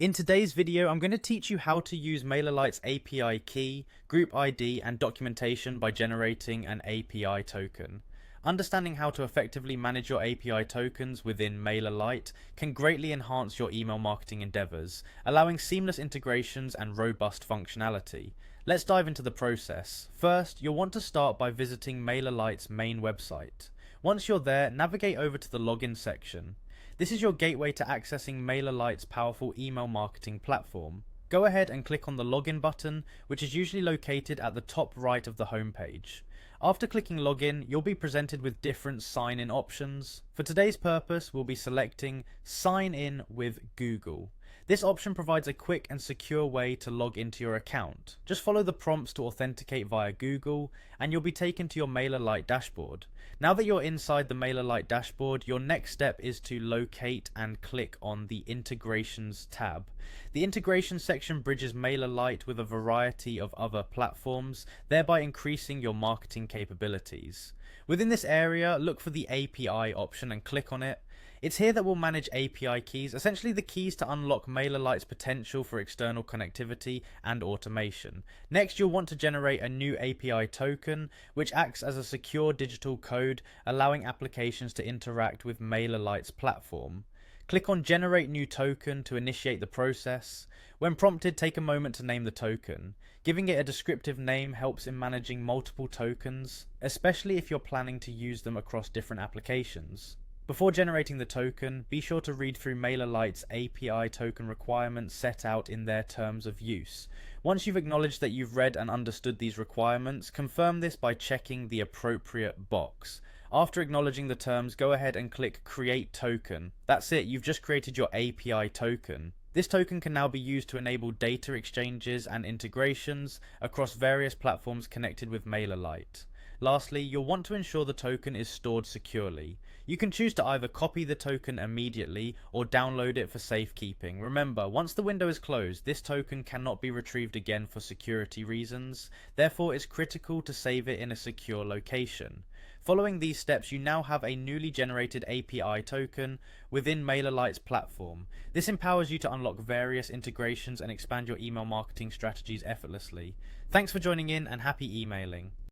In today's video, I'm going to teach you how to use Mailerlite's API key, group ID, and documentation by generating an API token. Understanding how to effectively manage your API tokens within Mailerlite can greatly enhance your email marketing endeavors, allowing seamless integrations and robust functionality. Let's dive into the process. First, you'll want to start by visiting Mailerlite's main website. Once you're there, navigate over to the login section. This is your gateway to accessing Mailerlite's powerful email marketing platform. Go ahead and click on the login button, which is usually located at the top right of the homepage. After clicking login, you'll be presented with different sign-in options. For today's purpose, we'll be selecting Sign In with Google. This option provides a quick and secure way to log into your account. Just follow the prompts to authenticate via Google, and you'll be taken to your Mailerlite dashboard. Now that you're inside the Mailerlite dashboard, your next step is to locate and click on the Integrations tab. The Integrations section bridges Mailerlite with a variety of other platforms, thereby increasing your marketing capabilities. Within this area, look for the API option and click on it. It's here that we'll manage API keys, essentially the keys to unlock Mailerlite's potential for external connectivity and automation. Next, you'll want to generate a new API token, which acts as a secure digital code, allowing applications to interact with Mailerlite's platform. Click on Generate New Token to initiate the process. When prompted, take a moment to name the token. Giving it a descriptive name helps in managing multiple tokens, especially if you're planning to use them across different applications. Before generating the token, be sure to read through Mailerlite's API token requirements set out in their terms of use. Once you've acknowledged that you've read and understood these requirements, confirm this by checking the appropriate box. After acknowledging the terms, go ahead and click Create Token. That's it, you've just created your API token. This token can now be used to enable data exchanges and integrations across various platforms connected with Mailerlite. Lastly, you'll want to ensure the token is stored securely. You can choose to either copy the token immediately or download it for safekeeping. Remember, once the window is closed, this token cannot be retrieved again for security reasons. Therefore, it's critical to save it in a secure location. Following these steps, you now have a newly generated API token within Mailerlite's platform. This empowers you to unlock various integrations and expand your email marketing strategies effortlessly. Thanks for joining in and happy emailing.